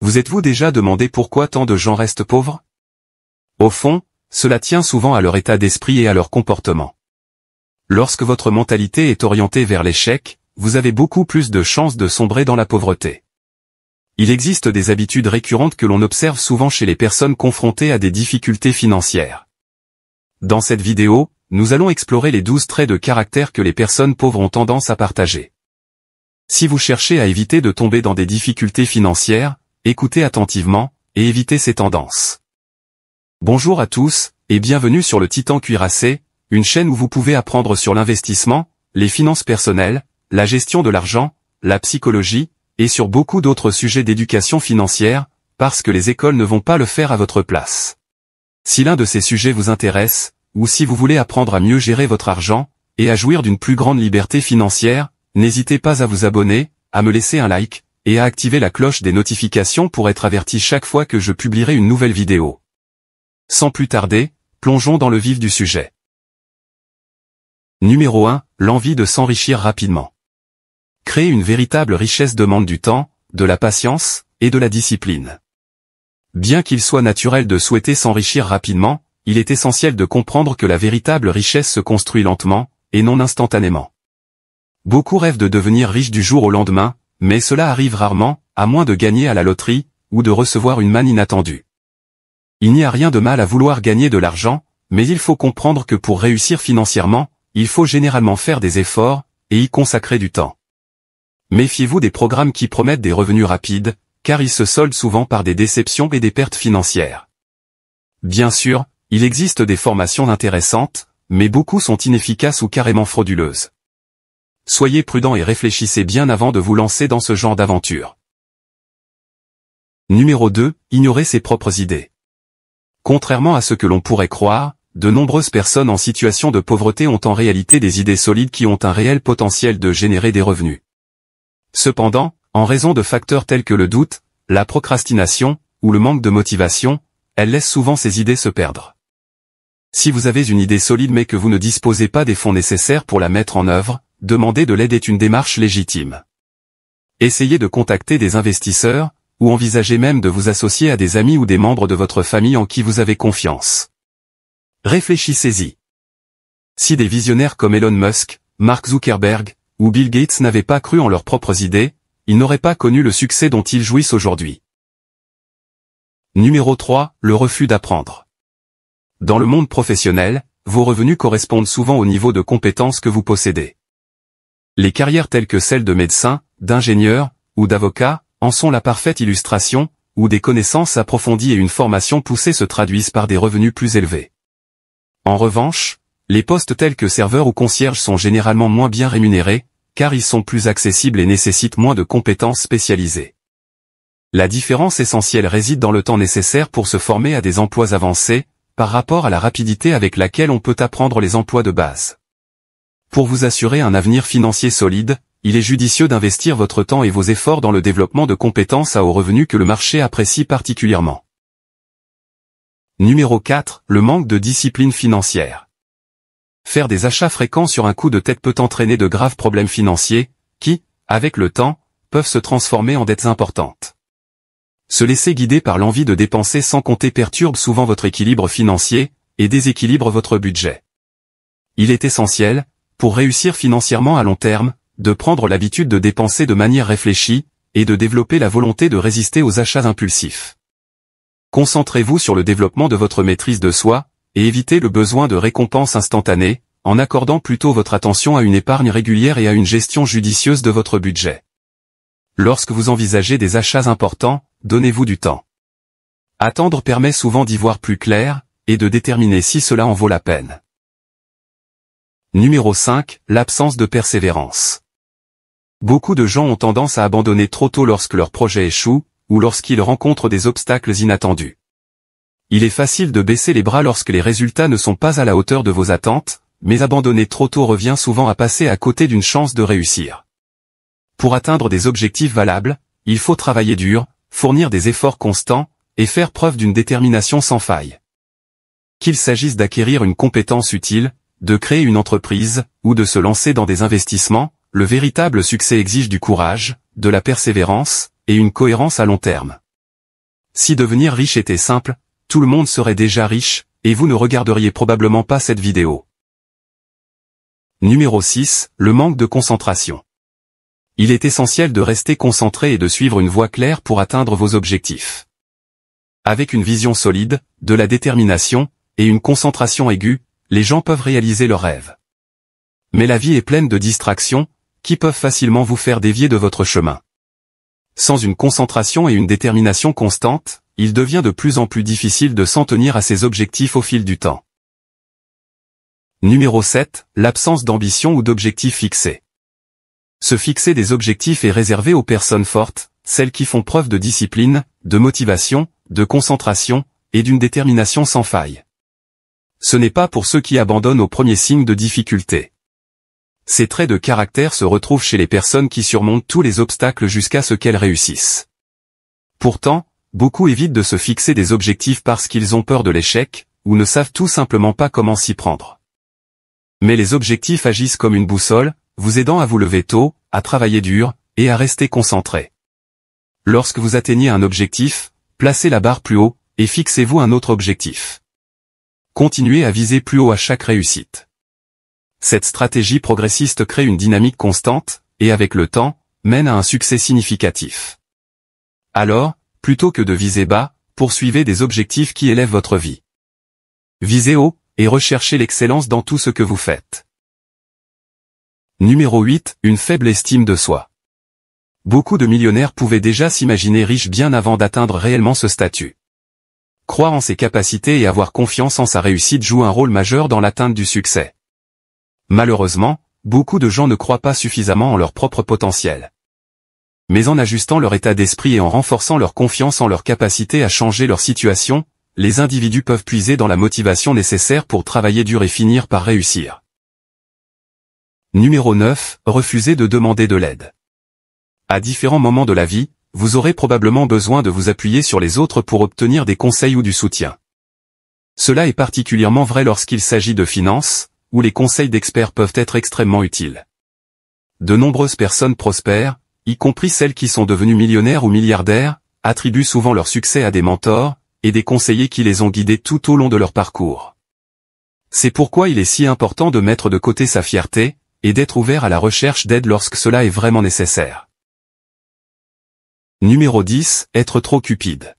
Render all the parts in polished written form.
Vous êtes-vous déjà demandé pourquoi tant de gens restent pauvres? Au fond, cela tient souvent à leur état d'esprit et à leur comportement. Lorsque votre mentalité est orientée vers l'échec, vous avez beaucoup plus de chances de sombrer dans la pauvreté. Il existe des habitudes récurrentes que l'on observe souvent chez les personnes confrontées à des difficultés financières. Dans cette vidéo, nous allons explorer les 12 traits de caractère que les personnes pauvres ont tendance à partager. Si vous cherchez à éviter de tomber dans des difficultés financières, écoutez attentivement, et évitez ces tendances. Bonjour à tous, et bienvenue sur le Titan Cuirassé, une chaîne où vous pouvez apprendre sur l'investissement, les finances personnelles, la gestion de l'argent, la psychologie, et sur beaucoup d'autres sujets d'éducation financière, parce que les écoles ne vont pas le faire à votre place. Si l'un de ces sujets vous intéresse, ou si vous voulez apprendre à mieux gérer votre argent, et à jouir d'une plus grande liberté financière, n'hésitez pas à vous abonner, à me laisser un like, et à activer la cloche des notifications pour être averti chaque fois que je publierai une nouvelle vidéo. Sans plus tarder, plongeons dans le vif du sujet. Numéro 1, l'envie de s'enrichir rapidement. Créer une véritable richesse demande du temps, de la patience, et de la discipline. Bien qu'il soit naturel de souhaiter s'enrichir rapidement, il est essentiel de comprendre que la véritable richesse se construit lentement, et non instantanément. Beaucoup rêvent de devenir riches du jour au lendemain, mais cela arrive rarement, à moins de gagner à la loterie, ou de recevoir une manne inattendue. Il n'y a rien de mal à vouloir gagner de l'argent, mais il faut comprendre que pour réussir financièrement, il faut généralement faire des efforts, et y consacrer du temps. Méfiez-vous des programmes qui promettent des revenus rapides, car ils se soldent souvent par des déceptions et des pertes financières. Bien sûr, il existe des formations intéressantes, mais beaucoup sont inefficaces ou carrément frauduleuses. Soyez prudent et réfléchissez bien avant de vous lancer dans ce genre d'aventure. Numéro 2, ignorer ses propres idées. Contrairement à ce que l'on pourrait croire, de nombreuses personnes en situation de pauvreté ont en réalité des idées solides qui ont un réel potentiel de générer des revenus. Cependant, en raison de facteurs tels que le doute, la procrastination, ou le manque de motivation, elles laissent souvent ces idées se perdre. Si vous avez une idée solide mais que vous ne disposez pas des fonds nécessaires pour la mettre en œuvre, demander de l'aide est une démarche légitime. Essayez de contacter des investisseurs, ou envisagez même de vous associer à des amis ou des membres de votre famille en qui vous avez confiance. Réfléchissez-y. Si des visionnaires comme Elon Musk, Mark Zuckerberg, ou Bill Gates n'avaient pas cru en leurs propres idées, ils n'auraient pas connu le succès dont ils jouissent aujourd'hui. Numéro 3, le refus d'apprendre. Dans le monde professionnel, vos revenus correspondent souvent au niveau de compétences que vous possédez. Les carrières telles que celles de médecin, d'ingénieur, ou d'avocat, en sont la parfaite illustration, où des connaissances approfondies et une formation poussée se traduisent par des revenus plus élevés. En revanche, les postes tels que serveur ou concierge sont généralement moins bien rémunérés, car ils sont plus accessibles et nécessitent moins de compétences spécialisées. La différence essentielle réside dans le temps nécessaire pour se former à des emplois avancés, par rapport à la rapidité avec laquelle on peut apprendre les emplois de base. Pour vous assurer un avenir financier solide, il est judicieux d'investir votre temps et vos efforts dans le développement de compétences à haut revenu que le marché apprécie particulièrement. Numéro 4, le manque de discipline financière. Faire des achats fréquents sur un coup de tête peut entraîner de graves problèmes financiers, qui, avec le temps, peuvent se transformer en dettes importantes. Se laisser guider par l'envie de dépenser sans compter perturbe souvent votre équilibre financier, et déséquilibre votre budget. Il est essentiel, pour réussir financièrement à long terme, de prendre l'habitude de dépenser de manière réfléchie, et de développer la volonté de résister aux achats impulsifs. Concentrez-vous sur le développement de votre maîtrise de soi, et évitez le besoin de récompenses instantanées, en accordant plutôt votre attention à une épargne régulière et à une gestion judicieuse de votre budget. Lorsque vous envisagez des achats importants, donnez-vous du temps. Attendre permet souvent d'y voir plus clair, et de déterminer si cela en vaut la peine. Numéro 5, l'absence de persévérance. Beaucoup de gens ont tendance à abandonner trop tôt lorsque leur projet échoue, ou lorsqu'ils rencontrent des obstacles inattendus. Il est facile de baisser les bras lorsque les résultats ne sont pas à la hauteur de vos attentes, mais abandonner trop tôt revient souvent à passer à côté d'une chance de réussir. Pour atteindre des objectifs valables, il faut travailler dur, fournir des efforts constants, et faire preuve d'une détermination sans faille. Qu'il s'agisse d'acquérir une compétence utile, de créer une entreprise, ou de se lancer dans des investissements, le véritable succès exige du courage, de la persévérance, et une cohérence à long terme. Si devenir riche était simple, tout le monde serait déjà riche, et vous ne regarderiez probablement pas cette vidéo. Numéro 6, le manque de concentration. Il est essentiel de rester concentré et de suivre une voie claire pour atteindre vos objectifs. Avec une vision solide, de la détermination, et une concentration aiguë, les gens peuvent réaliser leurs rêves. Mais la vie est pleine de distractions, qui peuvent facilement vous faire dévier de votre chemin. Sans une concentration et une détermination constante, il devient de plus en plus difficile de s'en tenir à ses objectifs au fil du temps. Numéro 7, l'absence d'ambition ou d'objectifs fixés. Se fixer des objectifs est réservé aux personnes fortes, celles qui font preuve de discipline, de motivation, de concentration, et d'une détermination sans faille. Ce n'est pas pour ceux qui abandonnent au premier signe de difficulté. Ces traits de caractère se retrouvent chez les personnes qui surmontent tous les obstacles jusqu'à ce qu'elles réussissent. Pourtant, beaucoup évitent de se fixer des objectifs parce qu'ils ont peur de l'échec, ou ne savent tout simplement pas comment s'y prendre. Mais les objectifs agissent comme une boussole, vous aidant à vous lever tôt, à travailler dur, et à rester concentré. Lorsque vous atteignez un objectif, placez la barre plus haut, et fixez-vous un autre objectif. Continuez à viser plus haut à chaque réussite. Cette stratégie progressiste crée une dynamique constante, et avec le temps, mène à un succès significatif. Alors, plutôt que de viser bas, poursuivez des objectifs qui élèvent votre vie. Visez haut, et recherchez l'excellence dans tout ce que vous faites. Numéro 8, une faible estime de soi. Beaucoup de millionnaires pouvaient déjà s'imaginer riches bien avant d'atteindre réellement ce statut. Croire en ses capacités et avoir confiance en sa réussite joue un rôle majeur dans l'atteinte du succès. Malheureusement, beaucoup de gens ne croient pas suffisamment en leur propre potentiel. Mais en ajustant leur état d'esprit et en renforçant leur confiance en leur capacité à changer leur situation, les individus peuvent puiser dans la motivation nécessaire pour travailler dur et finir par réussir. Numéro 9, refuser de demander de l'aide. À différents moments de la vie, vous aurez probablement besoin de vous appuyer sur les autres pour obtenir des conseils ou du soutien. Cela est particulièrement vrai lorsqu'il s'agit de finances, où les conseils d'experts peuvent être extrêmement utiles. De nombreuses personnes prospères, y compris celles qui sont devenues millionnaires ou milliardaires, attribuent souvent leur succès à des mentors, et des conseillers qui les ont guidés tout au long de leur parcours. C'est pourquoi il est si important de mettre de côté sa fierté, et d'être ouvert à la recherche d'aide lorsque cela est vraiment nécessaire. Numéro 10, être trop cupide.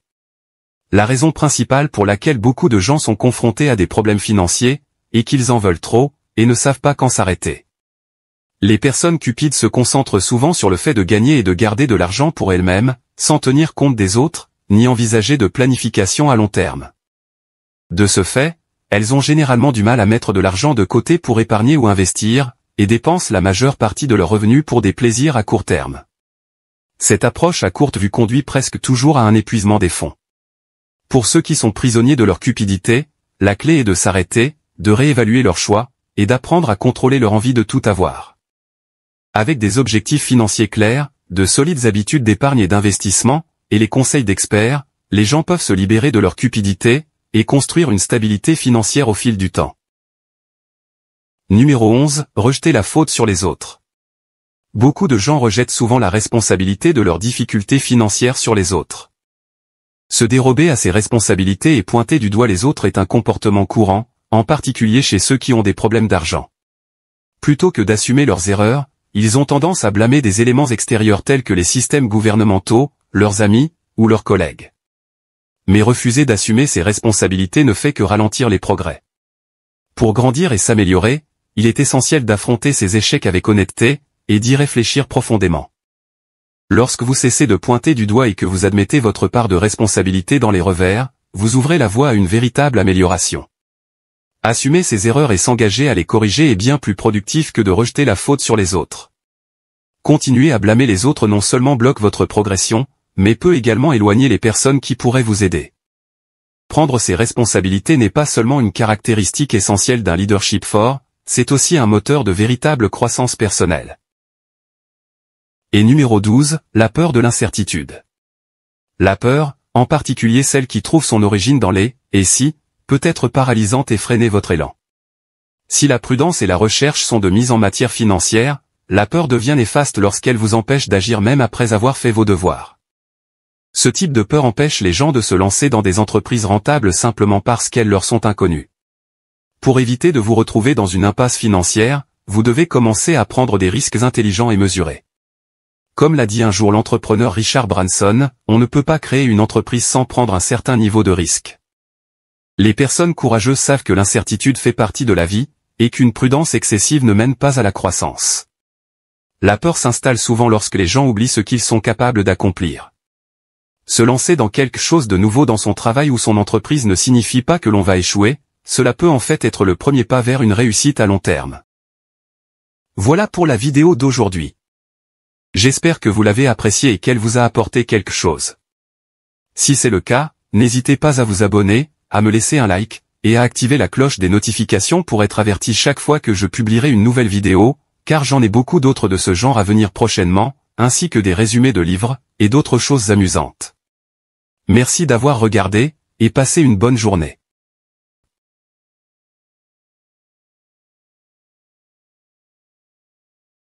La raison principale pour laquelle beaucoup de gens sont confrontés à des problèmes financiers, est qu'ils en veulent trop, et ne savent pas quand s'arrêter. Les personnes cupides se concentrent souvent sur le fait de gagner et de garder de l'argent pour elles-mêmes, sans tenir compte des autres, ni envisager de planification à long terme. De ce fait, elles ont généralement du mal à mettre de l'argent de côté pour épargner ou investir, et dépensent la majeure partie de leurs revenus pour des plaisirs à court terme. Cette approche à courte vue conduit presque toujours à un épuisement des fonds. Pour ceux qui sont prisonniers de leur cupidité, la clé est de s'arrêter, de réévaluer leurs choix, et d'apprendre à contrôler leur envie de tout avoir. Avec des objectifs financiers clairs, de solides habitudes d'épargne et d'investissement, et les conseils d'experts, les gens peuvent se libérer de leur cupidité, et construire une stabilité financière au fil du temps. Numéro 11, rejeter la faute sur les autres. Beaucoup de gens rejettent souvent la responsabilité de leurs difficultés financières sur les autres. Se dérober à ses responsabilités et pointer du doigt les autres est un comportement courant, en particulier chez ceux qui ont des problèmes d'argent. Plutôt que d'assumer leurs erreurs, ils ont tendance à blâmer des éléments extérieurs tels que les systèmes gouvernementaux, leurs amis, ou leurs collègues. Mais refuser d'assumer ses responsabilités ne fait que ralentir les progrès. Pour grandir et s'améliorer, il est essentiel d'affronter ses échecs avec honnêteté, et d'y réfléchir profondément. Lorsque vous cessez de pointer du doigt et que vous admettez votre part de responsabilité dans les revers, vous ouvrez la voie à une véritable amélioration. Assumer ses erreurs et s'engager à les corriger est bien plus productif que de rejeter la faute sur les autres. Continuer à blâmer les autres non seulement bloque votre progression, mais peut également éloigner les personnes qui pourraient vous aider. Prendre ses responsabilités n'est pas seulement une caractéristique essentielle d'un leadership fort, c'est aussi un moteur de véritable croissance personnelle. Et numéro 12, la peur de l'incertitude. La peur, en particulier celle qui trouve son origine dans les « et si », peut être paralysante et freiner votre élan. Si la prudence et la recherche sont de mise en matière financière, la peur devient néfaste lorsqu'elle vous empêche d'agir même après avoir fait vos devoirs. Ce type de peur empêche les gens de se lancer dans des entreprises rentables simplement parce qu'elles leur sont inconnues. Pour éviter de vous retrouver dans une impasse financière, vous devez commencer à prendre des risques intelligents et mesurés. Comme l'a dit un jour l'entrepreneur Richard Branson, on ne peut pas créer une entreprise sans prendre un certain niveau de risque. Les personnes courageuses savent que l'incertitude fait partie de la vie, et qu'une prudence excessive ne mène pas à la croissance. La peur s'installe souvent lorsque les gens oublient ce qu'ils sont capables d'accomplir. Se lancer dans quelque chose de nouveau dans son travail ou son entreprise ne signifie pas que l'on va échouer, cela peut en fait être le premier pas vers une réussite à long terme. Voilà pour la vidéo d'aujourd'hui. J'espère que vous l'avez appréciée et qu'elle vous a apporté quelque chose. Si c'est le cas, n'hésitez pas à vous abonner, à me laisser un like, et à activer la cloche des notifications pour être averti chaque fois que je publierai une nouvelle vidéo, car j'en ai beaucoup d'autres de ce genre à venir prochainement, ainsi que des résumés de livres, et d'autres choses amusantes. Merci d'avoir regardé, et passez une bonne journée.